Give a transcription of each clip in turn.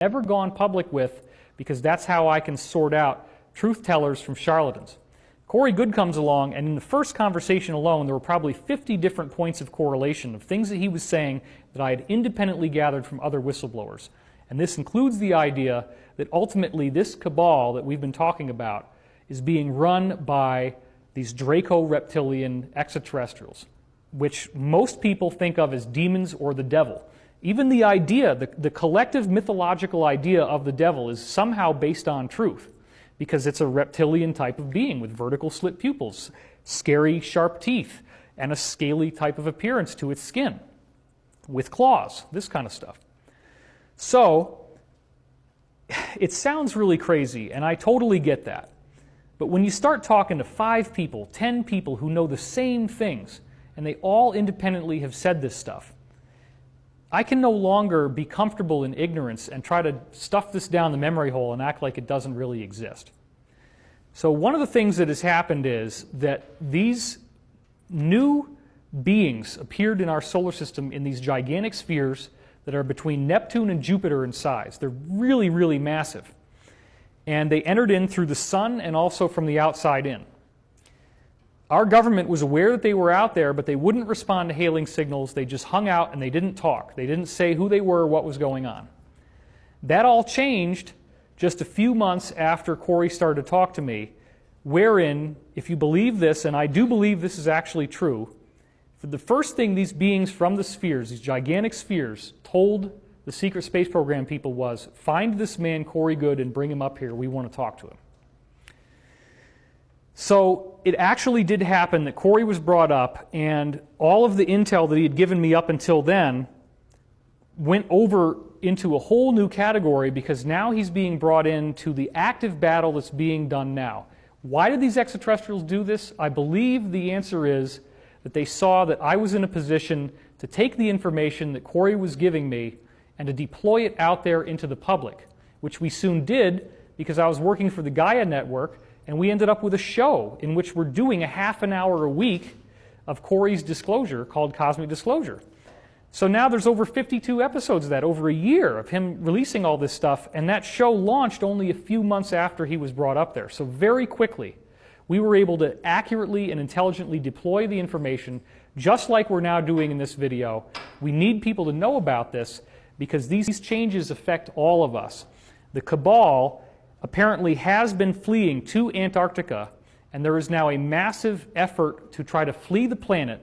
never gone public with, because that's how I can sort out truth tellers from charlatans. Corey Goode comes along, and in the first conversation alone, there were probably 50 different points of correlation of things that he was saying that I had independently gathered from other whistleblowers. And this includes the idea that ultimately this cabal that we've been talking about is being run by these Draco-reptilian extraterrestrials, which most people think of as demons or the devil. Even the idea, the collective mythological idea of the devil is somehow based on truth, because it's a reptilian type of being with vertical slit pupils, scary sharp teeth, and a scaly type of appearance to its skin, with claws, this kind of stuff. So, it sounds really crazy, and I totally get that. But when you start talking to 5 people, 10 people who know the same things, and they all independently have said this stuff, I can no longer be comfortable in ignorance and try to stuff this down the memory hole and act like it doesn't really exist. So one of the things that has happened is that these new beings appeared in our solar system in these gigantic spheres that are between Neptune and Jupiter in size. They're really, really massive. And they entered in through the sun and also from the outside in. Our government was aware that they were out there, but they wouldn't respond to hailing signals. They just hung out and they didn't talk. They didn't say who they were or what was going on. That all changed just a few months after Corey started to talk to me, wherein, if you believe this, and I do believe this is actually true, for the first thing these beings from the spheres, these gigantic spheres, told the secret space program people was, find this man Corey Goode and bring him up here. We want to talk to him. So it actually did happen that Corey was brought up, and all of the intel that he had given me up until then went over into a whole new category, because now he's being brought into the active battle that's being done now. Why did these extraterrestrials do this? I believe the answer is that they saw that I was in a position to take the information that Corey was giving me and to deploy it out there into the public, which we soon did because I was working for the Gaia Network. And we ended up with a show in which we're doing a half an hour a week of Corey's disclosure called Cosmic Disclosure. So now there's over 52 episodes of that, over a year of him releasing all this stuff, and that show launched only a few months after he was brought up there. So very quickly, we were able to accurately and intelligently deploy the information, just like we're now doing in this video. We need people to know about this because these changes affect all of us. The cabal apparently has been fleeing to Antarctica, and there is now a massive effort to try to flee the planet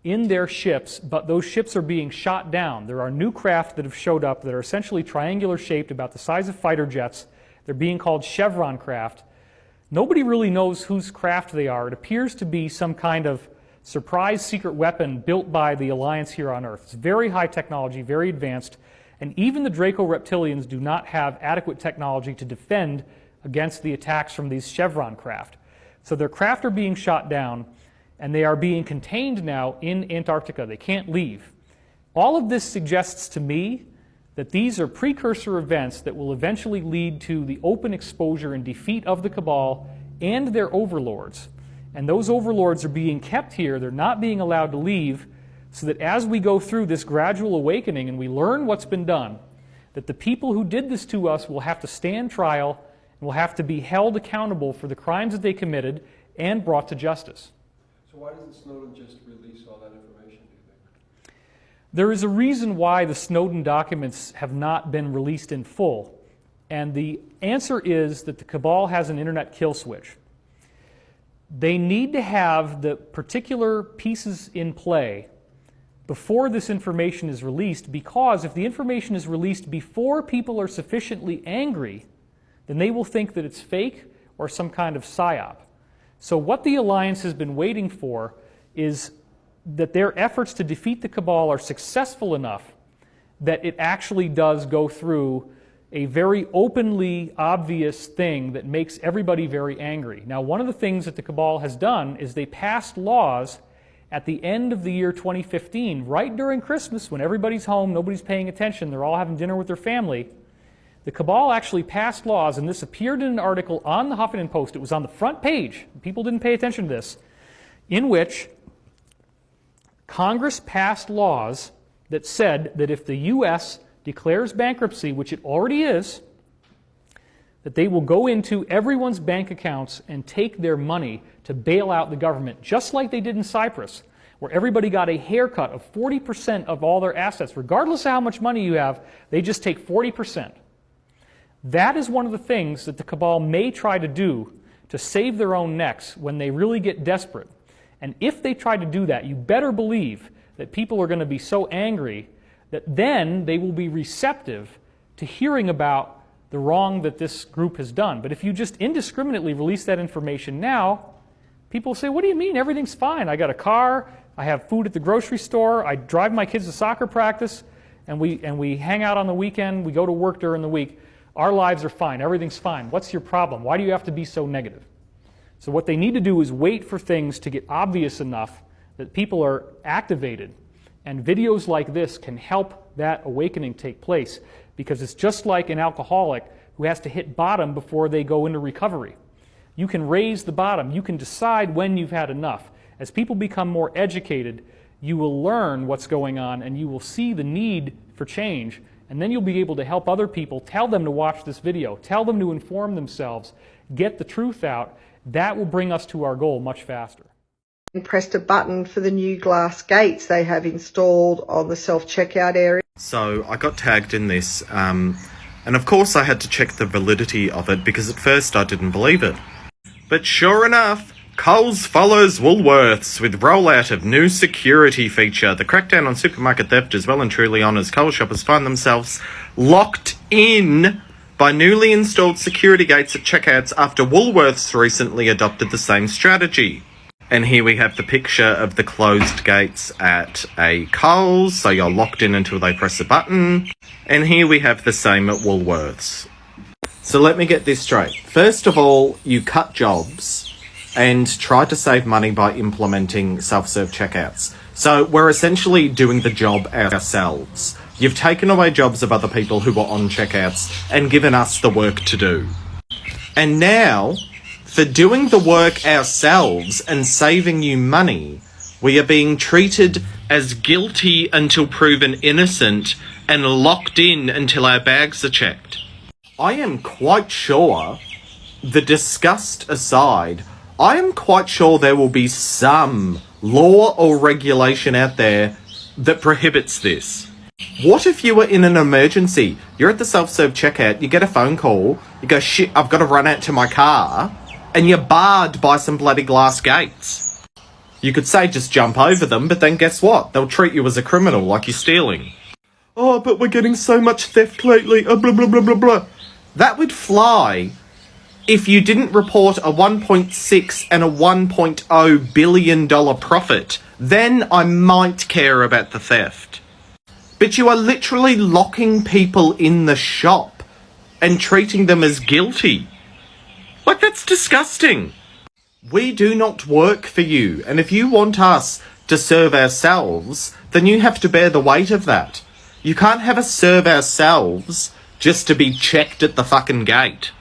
in their ships, but those ships are being shot down. There are new craft that have showed up that are essentially triangular shaped, about the size of fighter jets. They're being called Chevron craft. Nobody really knows whose craft they are. It appears to be some kind of surprise secret weapon built by the Alliance here on Earth. It's very high technology, very advanced. And even the Draco-reptilians do not have adequate technology to defend against the attacks from these Chevron craft. So their craft are being shot down, and they are being contained now in Antarctica. They can't leave. All of this suggests to me that these are precursor events that will eventually lead to the open exposure and defeat of the cabal and their overlords. And those overlords are being kept here. They're not being allowed to leave, so that as we go through this gradual awakening and we learn what's been done, that the people who did this to us will have to stand trial and will have to be held accountable for the crimes that they committed and brought to justice. So why doesn't Snowden just release all that information, do you think? There is a reason why the Snowden documents have not been released in full, and the answer is that the cabal has an internet kill switch. They need to have the particular pieces in play before this information is released, because if the information is released before people are sufficiently angry, then they will think that it's fake or some kind of psyop. So what the Alliance has been waiting for is that their efforts to defeat the cabal are successful enough that it actually does go through a very openly obvious thing that makes everybody very angry. Now, one of the things that the cabal has done is they passed laws at the end of the year 2015, right during Christmas, when everybody's home, nobody's paying attention, they're all having dinner with their family. The cabal actually passed laws, and this appeared in an article on the Huffington Post. It was on the front page. People didn't pay attention to this, in which Congress passed laws that said that if the U.S. declares bankruptcy, which it already is, that they will go into everyone's bank accounts and take their money to bail out the government, just like they did in Cyprus, where everybody got a haircut of 40% of all their assets. Regardless of how much money you have, they just take 40%. That is one of the things that the cabal may try to do to save their own necks when they really get desperate. And if they try to do that, you better believe that people are going to be so angry that then they will be receptive to hearing about the wrong that this group has done. But if you just indiscriminately release that information now, people say, what do you mean? Everything's fine. I got a car, I have food at the grocery store, I drive my kids to soccer practice, and we hang out on the weekend, we go to work during the week. Our lives are fine. Everything's fine. What's your problem? Why do you have to be so negative? So what they need to do is wait for things to get obvious enough that people are activated. And videos like this can help that awakening take place, because it's just like an alcoholic who has to hit bottom before they go into recovery. You can raise the bottom. You can decide when you've had enough. As people become more educated, you will learn what's going on and you will see the need for change. And then you'll be able to help other people, tell them to watch this video, tell them to inform themselves, get the truth out. That will bring us to our goal much faster. And pressed a button for the new glass gates they have installed on the self-checkout area. So I got tagged in this, and of course I had to check the validity of it, because at first I didn't believe it. But sure enough, Coles follows Woolworths with rollout of new security feature. The crackdown on supermarket theft is well and truly on, as Coles shoppers find themselves locked in by newly installed security gates at checkouts after Woolworths recently adopted the same strategy. And here we have the picture of the closed gates at a Coles, so you're locked in until they press a button. And here we have the same at Woolworths. So let me get this straight. First of all, you cut jobs and try to save money by implementing self-serve checkouts. So we're essentially doing the job ourselves. You've taken away jobs of other people who were on checkouts and given us the work to do. And now, for doing the work ourselves and saving you money, we are being treated as guilty until proven innocent and locked in until our bags are checked. I am quite sure, the disgust aside, I am quite sure there will be some law or regulation out there that prohibits this. What if you were in an emergency? You're at the self-serve checkout, you get a phone call, you go, shit, I've got to run out to my car, and you're barred by some bloody glass gates. You could say just jump over them, but then guess what? They'll treat you as a criminal, like you're stealing. Oh, but we're getting so much theft lately, blah, blah, blah, blah, blah. That would fly if you didn't report a 1.6 and a 1.0 billion dollar profit. Then I might care about the theft. But you are literally locking people in the shop and treating them as guilty. Like, that's disgusting. We do not work for you, and if you want us to serve ourselves, then you have to bear the weight of that. You can't have us serve ourselves just to be checked at the fucking gate.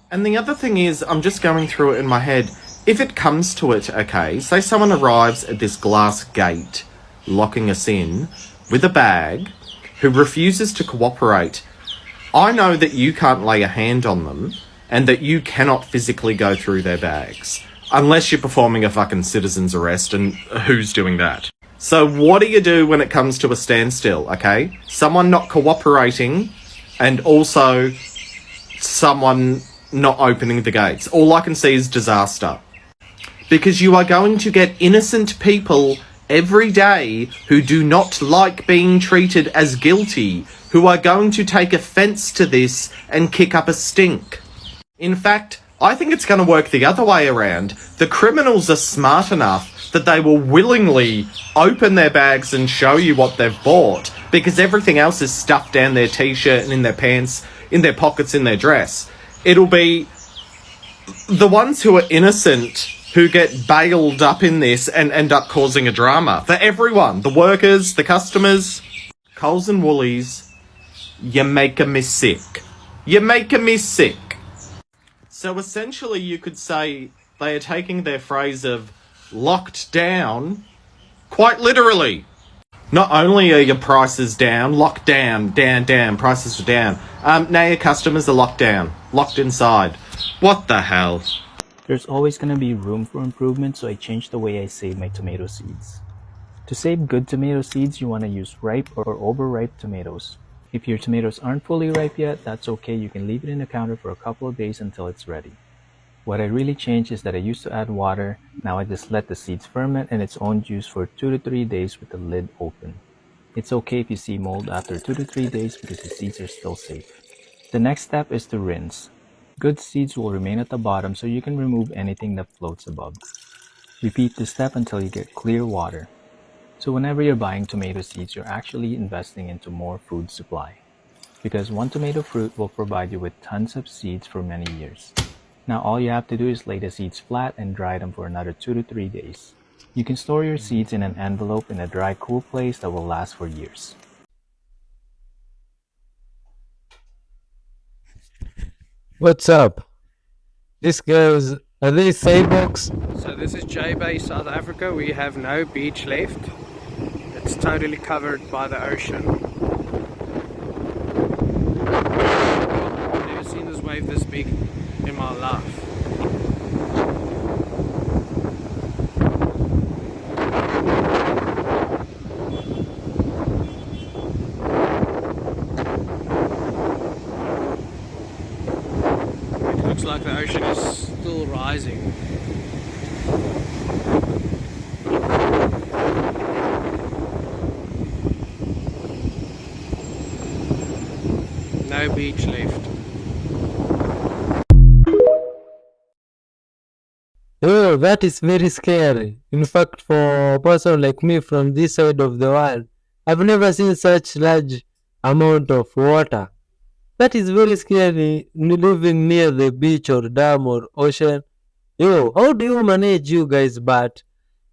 And the other thing is, I'm just going through it in my head, if it comes to it, okay, say someone arrives at this glass gate, locking us in, with a bag, who refuses to cooperate, I know that you can't lay a hand on them, and that you cannot physically go through their bags. Unless you're performing a fucking citizen's arrest, and who's doing that? So what do you do when it comes to a standstill, okay? Someone not cooperating, and also someone not opening the gates. All I can see is disaster. Because you are going to get innocent people every day who do not like being treated as guilty, who are going to take offence to this and kick up a stink. In fact, I think it's going to work the other way around. The criminals are smart enough that they will willingly open their bags and show you what they've bought, because everything else is stuffed down their t-shirt and in their pants, in their pockets, in their dress. It'll be the ones who are innocent who get bailed up in this and end up causing a drama. For everyone, the workers, the customers, Coles and Woolies, you're making me sick. You're making me sick. So essentially you could say they are taking their phrase of locked down quite literally. Not only are your prices down, locked down, prices are down. Now your customers are locked down, locked inside. What the hell? There's always going to be room for improvement, so I changed the way I save my tomato seeds. To save good tomato seeds, you want to use ripe or overripe tomatoes. If your tomatoes aren't fully ripe yet, that's okay. You can leave it in the counter for a couple of days until it's ready. What I really changed is that I used to add water. Now I just let the seeds ferment in its own juice for 2 to 3 days with the lid open. It's okay if you see mold after 2 to 3 days because the seeds are still safe. The next step is to rinse. Good seeds will remain at the bottom, so you can remove anything that floats above. Repeat this step until you get clear water. So whenever you're buying tomato seeds, you're actually investing into more food supply. Because one tomato fruit will provide you with tons of seeds for many years. Now all you have to do is lay the seeds flat and dry them for another 2 to 3 days. You can store your seeds in an envelope in a dry, cool place that will last for years. What's up? This goes, are these cyborgs? So this is J-Bay, South Africa. We have no beach left. It's totally covered by the ocean. I've never seen this wave this big in my life. It looks like the ocean is still rising. No beach left. Oh, that is very scary. In fact, for a person like me from this side of the world, I've never seen such large amount of water. That is very scary living near the beach or dam or ocean. Yo, how do you manage you guys? But,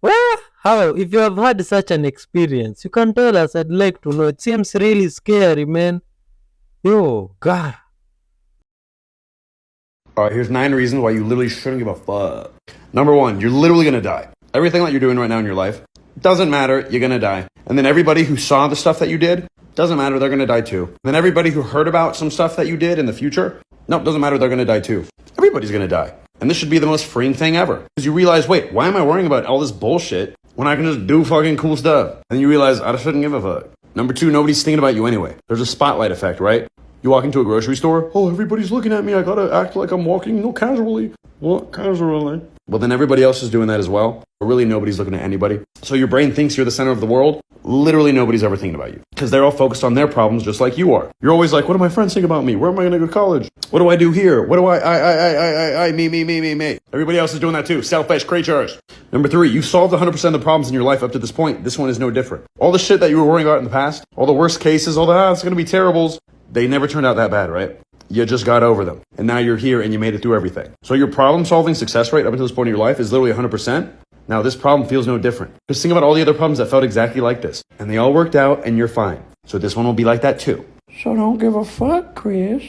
well, how? If you have had such an experience, you can tell us. I'd like to know. It seems really scary, man. Yo, God. Alright, here's 9 reasons why you literally shouldn't give a fuck. Number 1, you're literally gonna die. Everything that you're doing right now in your life, doesn't matter, you're gonna die. And then everybody who saw the stuff that you did, doesn't matter, they're gonna die too. And then everybody who heard about some stuff that you did in the future, nope, doesn't matter, they're gonna die too. Everybody's gonna die. And this should be the most freeing thing ever. Because you realize, wait, why am I worrying about all this bullshit when I can just do fucking cool stuff? And you realize, I shouldn't give a fuck. Number 2, nobody's thinking about you anyway. There's a spotlight effect, right? You walk into a grocery store, oh, everybody's looking at me, I gotta act like I'm walking, no, casually. What? Casually? Well, then everybody else is doing that as well. But really, nobody's looking at anybody. So your brain thinks you're the center of the world. Literally, nobody's ever thinking about you. Because they're all focused on their problems just like you are. You're always like, what do my friends think about me? Where am I gonna go to college? What do I do here? What do me. Everybody else is doing that too. Selfish creatures. Number 3, you solved 100% of the problems in your life up to this point. This one is no different. All the shit that you were worrying about in the past, all the worst cases, all the, it's gonna be terribles, they never turned out that bad, right? You just got over them. And now you're here and you made it through everything. So your problem-solving success rate up until this point in your life is literally 100%. Now this problem feels no different. Just think about all the other problems that felt exactly like this. And they all worked out and you're fine. So this one will be like that too. So don't give a fuck, Chris.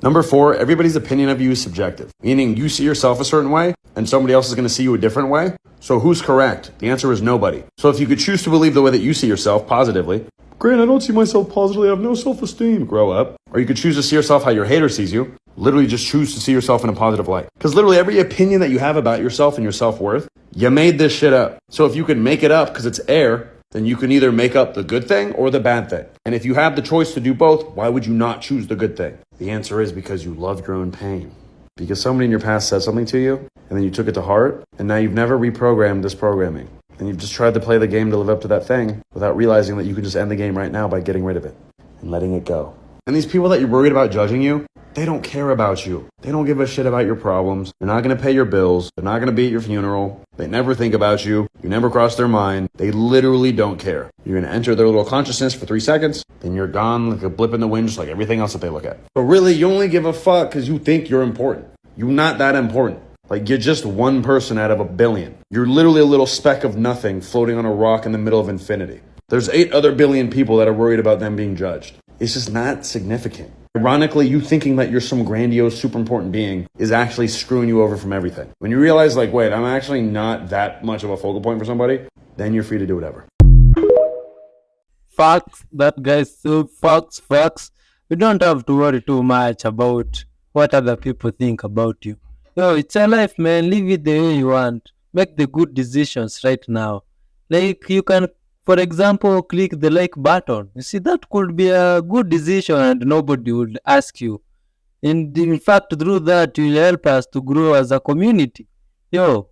Number 4, everybody's opinion of you is subjective. Meaning you see yourself a certain way and somebody else is going to see you a different way. So who's correct? The answer is nobody. So if you could choose to believe the way that you see yourself positively, Grant, I don't see myself positively. I have no self-esteem. Grow up. Or you could choose to see yourself how your hater sees you. Literally just choose to see yourself in a positive light. Because literally every opinion that you have about yourself and your self-worth, you made this shit up. So if you can make it up because it's air, then you can either make up the good thing or the bad thing. And if you have the choice to do both, why would you not choose the good thing? The answer is because you love your own pain. Because somebody in your past said something to you, and then you took it to heart, and now you've never reprogrammed this programming. And you've just tried to play the game to live up to that thing without realizing that you can just end the game right now by getting rid of it and letting it go. And these people that you're worried about judging you, they don't care about you. They don't give a shit about your problems. They're not going to pay your bills. They're not going to be at your funeral. They never think about you. You never cross their mind. They literally don't care. You're going to enter their little consciousness for 3 seconds, then you're gone like a blip in the wind, just like everything else that they look at. But really, you only give a fuck because you think you're important. You're not that important. Like, you're just one person out of a billion. You're literally a little speck of nothing floating on a rock in the middle of infinity. There's 8 other billion people that are worried about them being judged. It's just not significant. Ironically, you thinking that you're some grandiose, super important being is actually screwing you over from everything. When you realize, like, wait, I'm actually not that much of a focal point for somebody, then you're free to do whatever. facts. That guy's so facts. You don't have to worry too much about what other people think about you. Yo, it's a life, man. Live it the way you want. Make the good decisions right now. Like you can, for example, click the like button. You see, that could be a good decision and nobody would ask you. And in fact, through that, you'll help us to grow as a community. Yo,